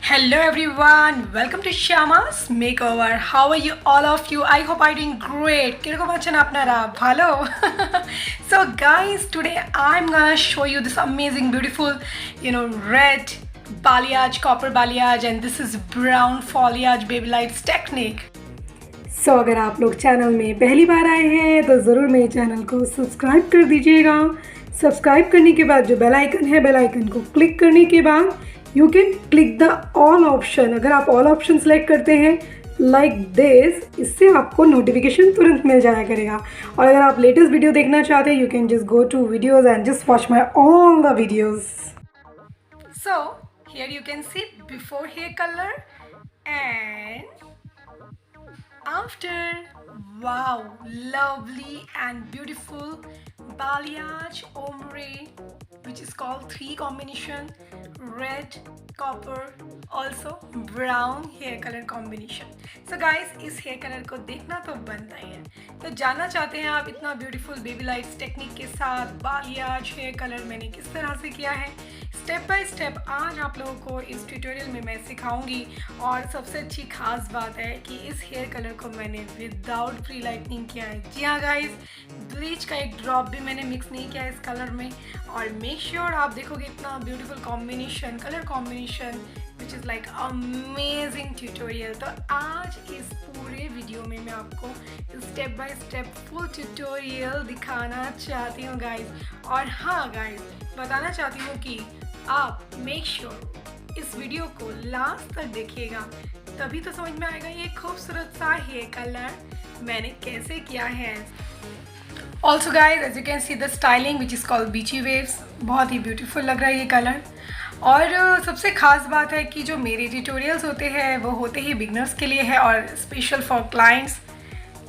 Hello everyone, welcome to Shyama's makeover. How are you all of you? I hope I'm doing great. Kirko bachan apnara bhalo. So guys, today I'm gonna show you this amazing beautiful, red balayage, copper balayage, and this is brown foilayage baby lights technique. सो अगर आप लोग channel में पहली बार आए हैं तो ज़रूर मेरे चैनल को सब्सक्राइब कर दीजिएगा। सब्सक्राइब करने के बाद जो बेल आइकन है, बेल आइकन को क्लिक करने के बाद you can click the all option. अगर आप ऑल ऑप्शन सेलेक्ट करते हैं लाइक दिस, इससे आपको नोटिफिकेशन तुरंत मिल जाया करेगा। और अगर आप लेटेस्ट वीडियो देखना चाहते हैं, you can just go to videos and just watch my all the videos. So here you can see before hair color and after. Wow, lovely and beautiful balayage ombre, which is called 3 combination, red, copper, also brown hair color combination. So guys, इस hair color को देखना तो बनता ही है। तो जानना चाहते हैं आप इतना beautiful baby lights टेक्निक के साथ balayage hair color मैंने किस तरह से किया है, स्टेप बाय स्टेप आज आप लोगों को इस ट्यूटोरियल में मैं सिखाऊंगी। और सबसे अच्छी खास बात है कि इस हेयर कलर को मैंने विदाउट प्री लाइटनिंग किया है। जी हाँ गाइस, ब्लीच का एक ड्रॉप भी मैंने मिक्स नहीं किया इस कलर में। और मेक श्योर आप देखोगे इतना beautiful combination, colour combination which is like amazing tutorial. तो आज इस पूरे वीडियो में मैं आपको step by step full tutorial दिखाना चाहती हूँ गाइस। और हाँ गाइस, बताना चाहती हूँ कि आप मेक श्योर इस वीडियो को लास्ट तक देखिएगा, तभी तो समझ में आएगा ये खूबसूरत सा हेयर कलर मैंने कैसे किया है। Also guys, as you can see the styling which is called beachy waves, बहुत ही ब्यूटीफुल लग रहा है ये कलर। और सबसे ख़ास बात है कि जो मेरे ट्यूटोरियल्स होते हैं वो होते ही बिगनर्स के लिए है और स्पेशल फॉर क्लाइंट्स।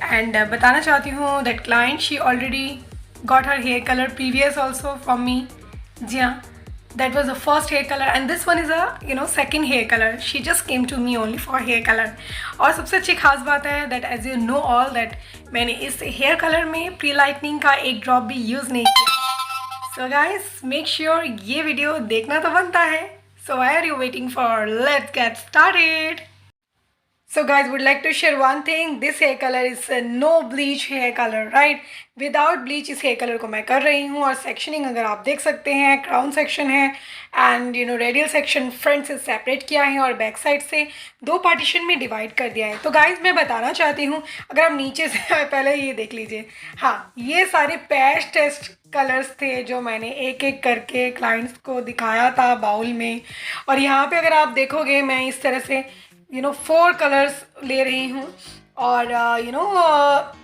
एंड बताना चाहती हूँ that client she already got her hair colour previous also from me. जी हाँ, that was the first hair color and this one is a second hair color. She just came to me only for hair color. और सबसे अच्छी खास बात है that as you know all that मैंने इस hair color में pre lightning का एक ड्रॉप भी यूज़ नहीं किया। So guys, make sure ये वीडियो देखना तो बनता है। So why are you waiting for? Let's get started. So guys, would like to share one thing. This hair color is a no bleach hair color, right? Without bleach इस hair color को मैं कर रही हूँ। और sectioning अगर आप देख सकते हैं, क्राउन सेक्शन है एंड रेडियल सेक्शन फ्रंट से सेपरेट किया है और बैक साइड से 2 पार्टीशन में डिवाइड कर दिया है। तो गाइज मैं बताना चाहती हूँ, अगर आप नीचे से पहले ये देख लीजिए। हाँ, ये सारे पैच टेस्ट कलर्स थे जो मैंने एक एक करके क्लाइंट्स को दिखाया था बाउल में। और यहाँ पे अगर आप देखोगे मैं इस तरह से 4 कलर्स ले रही हूँ और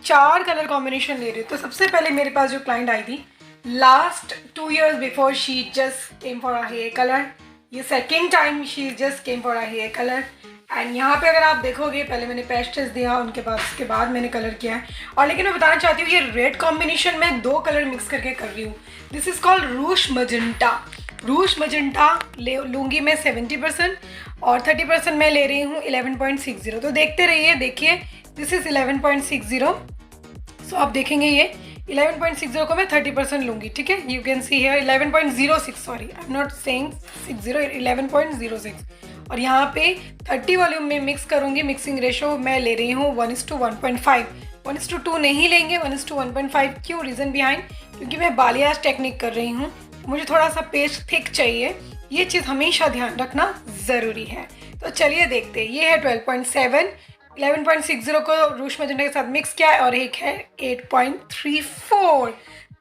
4 कलर कॉम्बिनेशन ले रही हूँ। तो सबसे पहले मेरे पास जो क्लाइंट आई थी last 2 years before, she just came for a hair colour. ये second time she just came for a hair colour. And यहाँ पे अगर आप देखोगे पहले मैंने पैच टेस्ट दिया, उसके बाद मैंने कलर किया है। और लेकिन मैं बताना चाहती हूँ ये रेड कॉम्बिनेशन में 2 कलर मिक्स करके कर रही हूँ। This is called rush magenta. Rush magenta लूँगी मैं 70% और 30% मैं ले रही हूँ 11.60। तो देखते रहिए, देखिए दिस इज़ 11.60। सो आप देखेंगे ये 11.60 को मैं 30% लूँगी, ठीक है। You can see here 11.06, sorry I am not saying 60, 11.06। और यहाँ पे 30 वॉल्यूम में मिक्स करूँगी। मिक्सिंग रेशो मैं ले रही हूँ 1:1.5। 1:2 नहीं लेंगे, 1:1.5। क्यों? रीज़न बिहाइंड, क्योंकि मैं बालियाज टेक्निक कर रही हूँ, मुझे थोड़ा सा पेस्ट थिक चाहिए। ये चीज़ हमेशा ध्यान रखना ज़रूरी है। तो चलिए देखते हैं। ये है 12.7, 11.60 को रूश मजेंटा के साथ मिक्स किया है और एक है 8.34।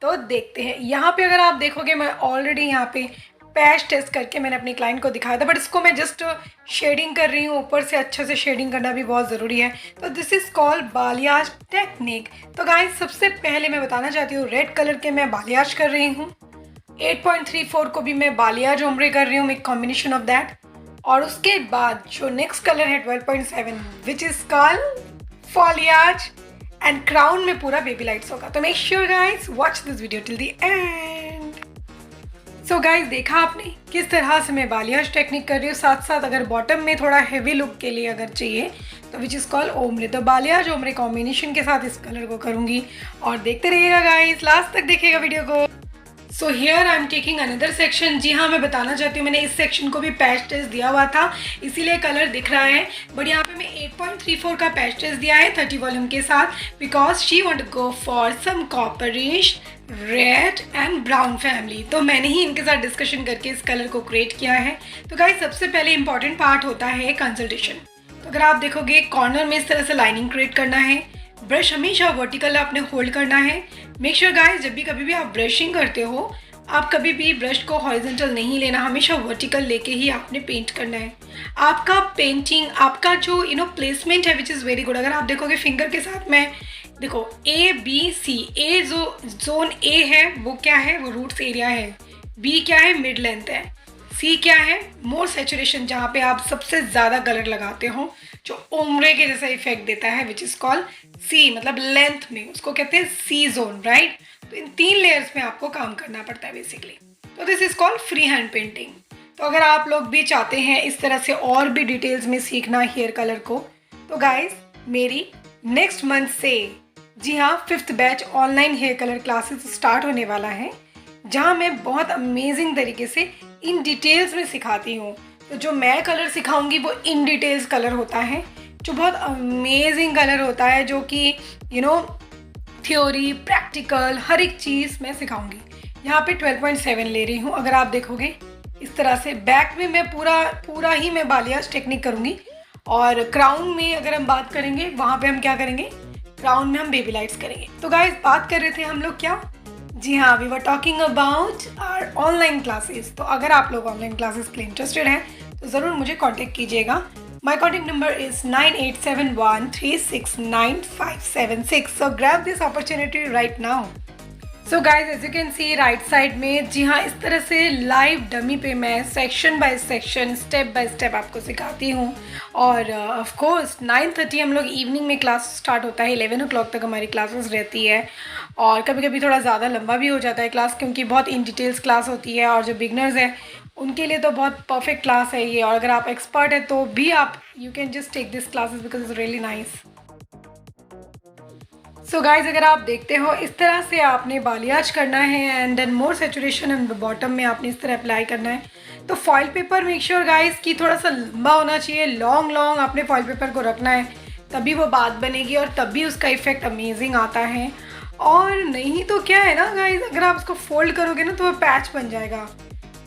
तो देखते हैं। यहाँ पे अगर आप देखोगे मैं ऑलरेडी यहाँ पे पैच टेस्ट करके मैंने अपनी क्लाइंट को दिखाया था, बट इसको मैं जस्ट शेडिंग कर रही हूँ, ऊपर से अच्छे से शेडिंग करना भी बहुत ज़रूरी है। तो दिस इज़ कॉल्ड बालियाज टेक्निक। तो गाइस सबसे पहले मैं बताना चाहती हूँ रेड कलर के मैं बालियाज कर रही हूँ, 8.34 को भी मैं बालियाज ओम्ब्रे कर रही हूँ, एक कॉम्बिनेशन ऑफ दैट। और उसके बाद जो नेक्स्ट कलर है 12.7 which is called foliage and crown में पूरा बेबी लाइट्स होगा। तो make sure guys watch this video till the end. So guys देखा आपने किस तरह से मैं बालियाज टेक्निक कर रही हूँ, साथ साथ अगर बॉटम में थोड़ा हेवी लुक के लिए अगर चाहिए तो विच इज़ कॉल्ड ओम्ब्रे। तो बालियाज ओम्ब्रे कॉम्बिनेशन के साथ इस कलर को करूँगी और देखते रहिएगा गाइस, लास्ट तक देखिएगा वीडियो को। So here I am taking another section. जी हाँ, मैं बताना चाहती हूँ मैंने इस सेक्शन को भी पैच टेस्ट दिया हुआ था, इसीलिए कलर दिख रहा है, बट यहाँ पे मैं 8.34 का पैच टेस्ट दिया है 30 वॉल्यूम के साथ, because she want to go for some copperish red and brown family. तो मैंने ही इनके साथ डिस्कशन करके इस कलर को क्रिएट किया है। तो गाइस सबसे पहले इंपॉर्टेंट पार्ट होता है कंसल्टेशन। तो अगर आप देखोगे कॉर्नर में इस तरह से लाइनिंग क्रिएट करना है, ब्रश हमेशा वर्टिकल आपने होल्ड करना है। मेक श्योर गाइस जब भी कभी भी आप ब्रशिंग करते हो आप कभी भी ब्रश को हॉरिजॉन्टल नहीं लेना, हमेशा वर्टिकल लेके ही आपने पेंट करना है। आपका पेंटिंग, आपका जो प्लेसमेंट है विच इज़ वेरी गुड। अगर आप देखोगे फिंगर के साथ मैं देखो ए बी सी, ए जो जोन ए है वो क्या है, वो रूट्स एरिया है, बी क्या है, मिड लेंथ है, सी क्या है, मोर सेचुरेशन जहाँ पे आप सबसे ज़्यादा कलर लगाते हो, जो ओम्ब्रे के जैसा इफेक्ट देता है विच इज़ कॉल्ड सी, मतलब लेंथ में उसको कहते हैं सी जोन, राइट। तो इन 3 लेयर्स में आपको काम करना पड़ता है बेसिकली। तो this is called free hand painting. तो अगर आप लोग भी चाहते हैं इस तरह से और भी डिटेल्स में सीखना हेयर कलर को, तो गाइज मेरी नेक्स्ट मंथ से जी हाँ 5th batch online hair colour classes start होने वाला है, जहाँ मैं बहुत अमेजिंग तरीके से इन डिटेल्स में सिखाती हूँ। तो जो मैं कलर सिखाऊंगी वो इन डिटेल्स कलर होता है, जो बहुत अमेजिंग कलर होता है, जो कि थ्योरी प्रैक्टिकल हर एक चीज़ मैं सिखाऊंगी। यहाँ पे 12.7 ले रही हूँ। अगर आप देखोगे इस तरह से बैक में मैं पूरा ही मैं बालियाज टेक्निक करूँगी। और क्राउन में अगर हम बात करेंगे वहाँ पे हम क्या करेंगे, क्राउन में हम बेबी लाइट्स करेंगे। तो गाइस बात कर रहे थे हम लोग क्या, जी हाँ we were talking about our online classes. तो अगर आप लोग ऑनलाइन क्लासेस के लिए इंटरेस्टेड हैं तो ज़रूर मुझे कांटेक्ट कीजिएगा। My contact number is 9871369576। So grab this opportunity right now. So guys as you can see right side में जी हाँ इस तरह से लाइव डमी पे मैं section by section step by step आपको सिखाती हूँ। और ऑफ कोर्स 9:30 हम लोग इवनिंग में क्लास स्टार्ट होता है, 11 o'clock तक हमारी क्लासेस रहती है। और कभी कभी थोड़ा ज़्यादा लंबा भी हो जाता है क्लास, क्योंकि बहुत इन डिटेल्स क्लास होती है। और जो बिगनर्स हैं उनके लिए तो बहुत परफेक्ट क्लास है ये। और अगर आप एक्सपर्ट है तो भी आप you can just take this classes because it's really nice. So guys अगर आप देखते हो इस तरह से आपने बालियाज करना है and then more saturation and bottom में आपने इस तरह अप्लाई करना है। तो foil paper make sure guys कि थोड़ा सा लंबा होना चाहिए, लॉन्ग आपने फॉइल पेपर को रखना है, तभी वो बात बनेगी और तभी उसका इफेक्ट अमेजिंग आता है। और नहीं तो क्या है ना गाइज, अगर आप उसको फोल्ड करोगे ना तो वो पैच बन जाएगा।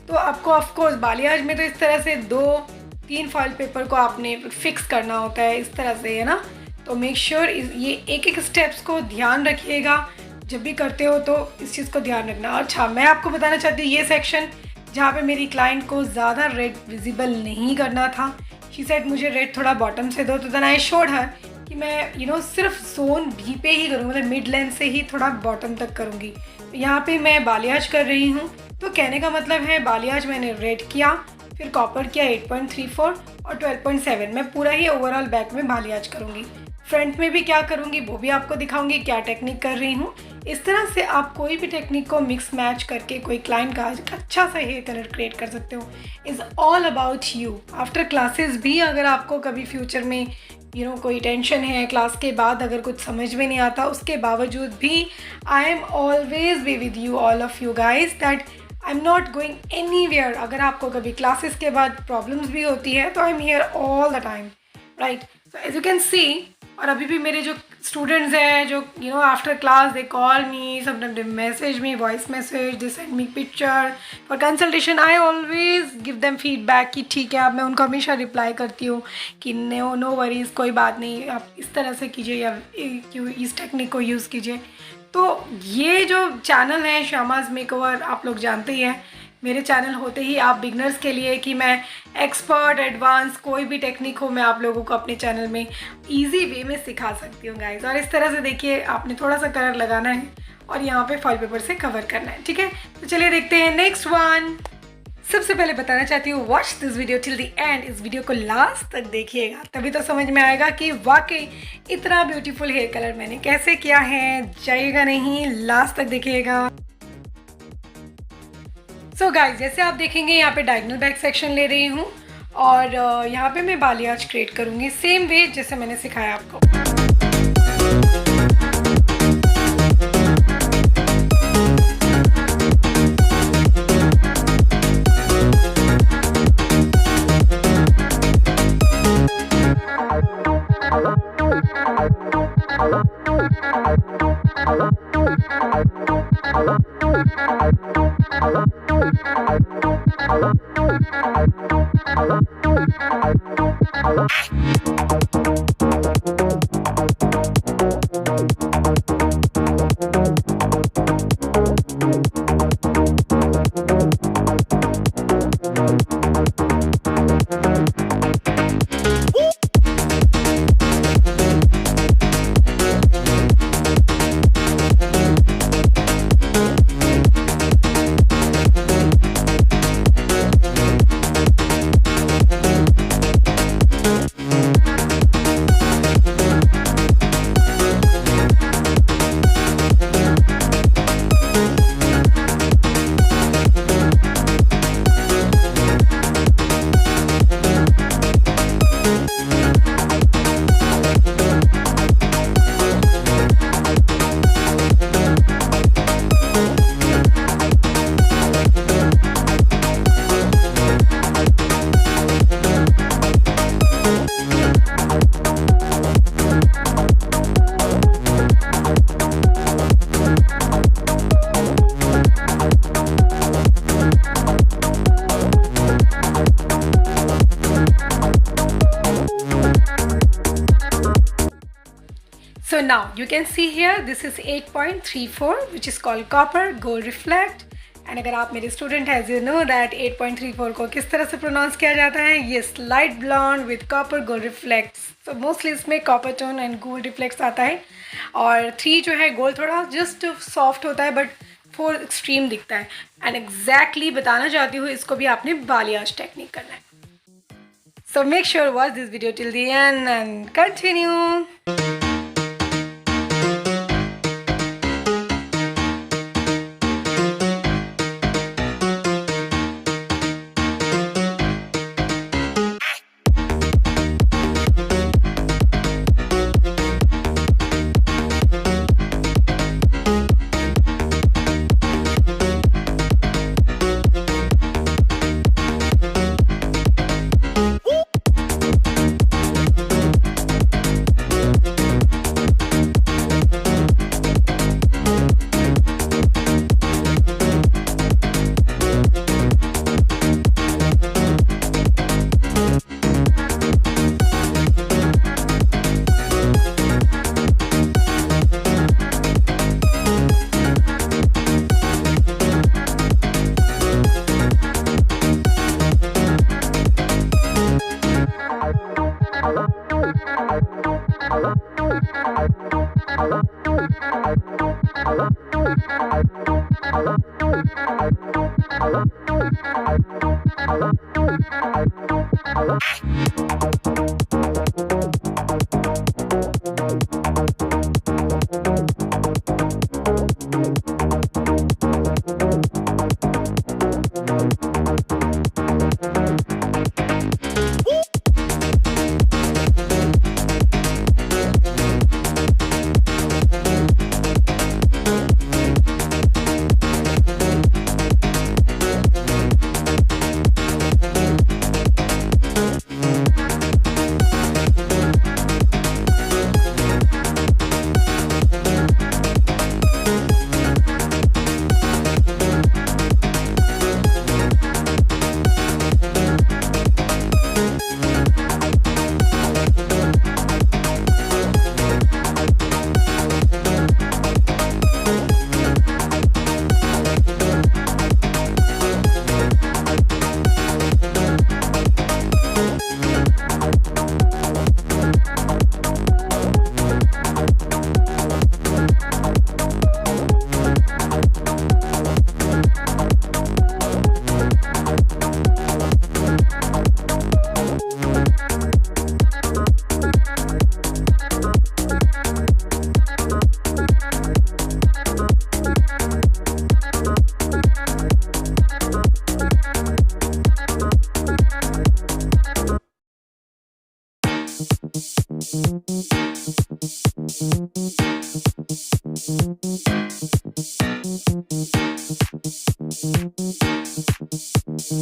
तो आपको ऑफकोर्स बालियाज में तो इस तरह से 2-3 फॉइल पेपर को आपने फिक्स करना होता है इस तरह से, है ना। तो मेक श्योर ये एक स्टेप्स को ध्यान रखिएगा जब भी करते हो, तो इस चीज़ को ध्यान रखना। अच्छा मैं आपको बताना चाहती हूँ ये सेक्शन जहाँ पे मेरी क्लाइंट को ज़्यादा रेड विजिबल नहीं करना था, शी सेड मुझे रेड थोड़ा बॉटम से दो। तो देन आई शोड हर कि मैं सिर्फ जोन बी पे ही करूँगी, मतलब मिड लेंथ से ही थोड़ा बॉटम तक करूँगी। तो यहाँ पे मैं बालियाज कर रही हूँ। तो कहने का मतलब है बालियाज मैंने रेड किया, फिर कॉपर किया 8.34 और 12.7। मैं पूरा ही ओवरऑल बैक में बालियाज करूँगी। फ्रंट में भी क्या करूँगी वो भी आपको दिखाऊंगी, क्या टेक्निक कर रही हूँ। इस तरह से आप कोई भी टेक्निक को मिक्स मैच करके कोई क्लाइंट का अच्छा सा हेयर कलर क्रिएट कर सकते हो। Is all about you. After classes भी अगर आपको कभी फ्यूचर में कोई टेंशन है, क्लास के बाद अगर कुछ समझ में नहीं आता, उसके बावजूद भी I am always be with you all of you guys, that I am not going anywhere. अगर आपको कभी क्लासेस के बाद प्रॉब्लम्स भी होती है तो I am here all the time, right. So as you can see, और अभी भी मेरे जो स्टूडेंट्स हैं जो after class they call me, sometime they message me, voice message, they send me picture for consultation. I always give them feedback कि ठीक है। अब मैं उनको हमेशा रिप्लाई करती हूँ कि नो वरीज़, कोई बात नहीं, आप इस तरह से कीजिए या इस टेक्निक को यूज़ कीजिए। तो ये जो चैनल है श्यामाज मेकओवर आप लोग जानते ही हैं, मेरे चैनल होते ही आप बिगनर्स के लिए कि मैं एक्सपर्ट एडवांस कोई भी टेक्निक हो मैं आप लोगों को अपने चैनल में इजी वे में सिखा सकती हूँ गाइज। और इस तरह से देखिए आपने थोड़ा सा कलर लगाना है और यहाँ पे फॉइल पेपर से कवर करना है, ठीक है। तो चलिए देखते हैं नेक्स्ट वन। सबसे पहले बताना चाहती हूँ watch this video till the and. इस वीडियो को लास्ट तक देखिएगा तभी तो समझ में आएगा कि वाकई इतना ब्यूटीफुल हेयर कलर मैंने कैसे किया है। जाइएगा नहीं, लास्ट तक देखिएगा। सो गाइस, जैसे आप देखेंगे यहाँ पे डायगोनल बैक सेक्शन ले रही हूँ और यहाँ पे मैं बालियाज क्रिएट करूँगी सेम वे जैसे मैंने सिखाया आपको। So now you can see here this is 8.34 which is called copper gold reflect. And अगर आप मेरे स्टूडेंट हैं यू नो दैट 8.34 को किस तरह से प्रोनाउंस किया जाता है। ये light blonde with copper gold reflects. तो मोस्टली इसमें copper tone and gold reflects आता है और 3 जो है गोल्ड थोड़ा जस्ट सॉफ्ट होता है बट 4 एक्सट्रीम दिखता है। एंड एग्जैक्टली बताना चाहती हूँ इसको भी आपने बालियाज टेक्निक करना है। So make sure watch this video till the and and continue. So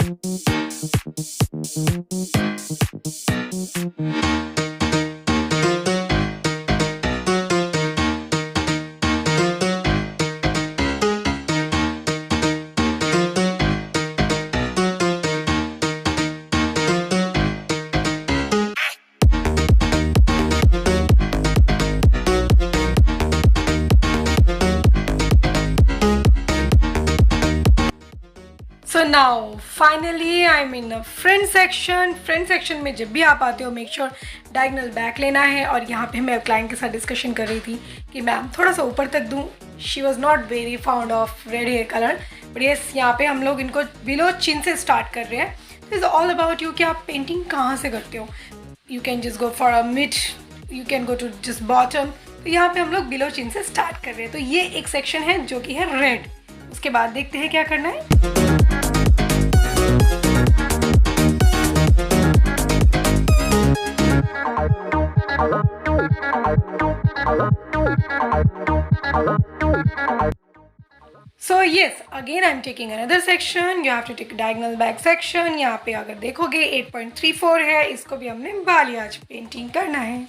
now finally I am in front section. Front section में जब भी आप आते हो मेक श्योर डायगनल बैक लेना है. और यहाँ पे मैं क्लाइंट के साथ डिस्कशन कर रही थी कि मैम थोड़ा सा ऊपर तक दूँ. She was not very found of red hair colour, but yes यहाँ पे हम लोग इनको बिलो चिन से स्टार्ट कर रहे हैं. इज़ ऑल अबाउट यू कि आप पेंटिंग कहाँ से करते हो. You can just go for a mid, you can go to just bottom. तो यहाँ पे हम लोग बिलो चिन से स्टार्ट कर रहे हैं. तो ये एक सेक्शन है जो कि है रेड. उसके बाद देखते हैं क्या करना है. So yes, again I'm taking another section. You have to take diagonal back section. यहाँ पे अगर देखोगे 8.34 है, इसको भी हमने बालियाज पेंटिंग करना है.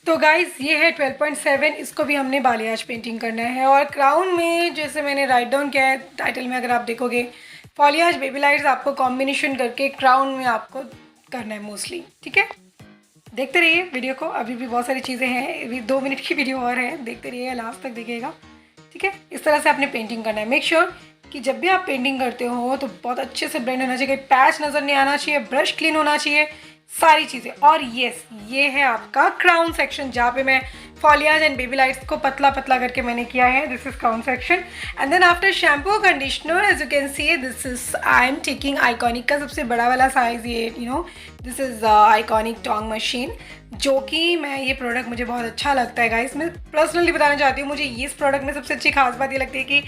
तो गाइज ये है 12.7. इसको भी हमने बालियाज पेंटिंग करना है. और क्राउन में जैसे मैंने राइट डाउन किया है टाइटल में, अगर आप देखोगे फॉलियाज बेबी लाइट्स आपको कॉम्बिनेशन करके क्राउन में आपको करना है मोस्टली. ठीक है, देखते रहिए वीडियो को. अभी भी बहुत सारी चीज़ें हैं, अभी 2 मिनट की वीडियो और है, देखते रहिए, लास्ट तक देखिएगा. ठीक है, इस तरह से आपने पेंटिंग करना है. मेक श्योर कि जब भी आप पेंटिंग करते हो तो बहुत अच्छे से ब्लेंड होना चाहिए, पैच नज़र नहीं आना चाहिए, ब्रश क्लीन होना चाहिए, सारी चीज़ें. और यस, ये है आपका क्राउन सेक्शन जहाँ पे मैं फॉलियाज एंड बेबी लाइट्स को पतला पतला करके मैंने किया है. This is crown section. And then after shampoo conditioner as you can see this is I am taking iconic का सबसे बड़ा वाला साइज़. ये this is iconic tong machine, जो कि मैं ये प्रोडक्ट मुझे बहुत अच्छा लगता है गाइस. मैं पर्सनली बताना चाहती हूँ, मुझे इस प्रोडक्ट में सबसे अच्छी खास बात ये लगती है कि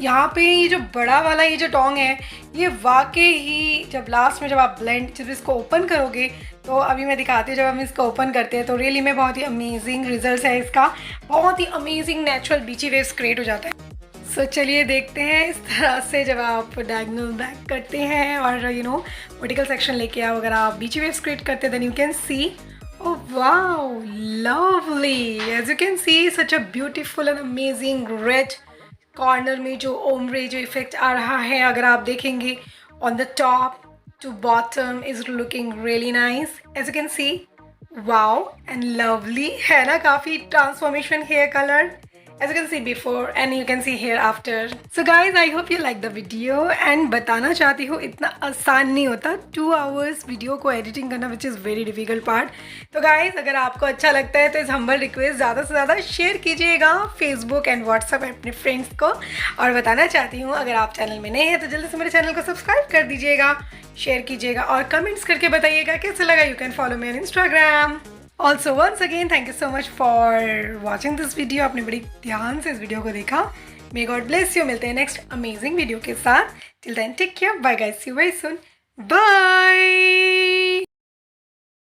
यहाँ पे ये जो बड़ा वाला ये जो टोंग है, ये वाकई ही जब लास्ट में जब आप जब इसको ओपन करोगे, तो अभी मैं दिखाती हूँ जब हम इसको ओपन करते हैं तो रियली में बहुत ही अमेजिंग रिजल्ट है इसका. बहुत ही अमेजिंग नेचुरल बीची वेव्स क्रिएट हो जाता है. सो चलिए देखते हैं इस तरह से जब आप डायगोनल बैक करते हैं और वर्टिकल सेक्शन लेके आओ, अगर आप बीची वेव्स क्रिएट करते हैं then you can see. Oh wow, lovely. As you can see, such a beautiful and amazing red corner में जो ombre जो effect आ रहा है, अगर आप देखेंगे on the top to bottom is looking really nice. As you can see, wow and lovely है ना, काफ़ी transformation hair color. As you can see before and you can see here after. So guys, I hope you like the video and बताना चाहती हूँ इतना आसान नहीं होता 2 hours वीडियो को एडिटिंग करना, which is very difficult part. तो guys, अगर आपको अच्छा लगता है तो इस हम्बल रिक्वेस्ट ज़्यादा से ज़्यादा शेयर कीजिएगा फेसबुक एंड व्हाट्सएप अपने फ्रेंड्स को. और बताना चाहती हूँ अगर आप चैनल में नए हैं तो जल्दी से मेरे चैनल को सब्सक्राइब कर दीजिएगा, शेयर कीजिएगा और कमेंट्स करके बताइएगा कैसा लगा. You can follow me on Instagram. Also once again thank you so much for watching this video. आपने बड़ी ध्यान से इस वीडियो को देखा. May God bless you. मिलते हैं नेक्स्ट अमेजिंग वीडियो के साथ. Till then take care. Bye guys. See you very soon. Bye.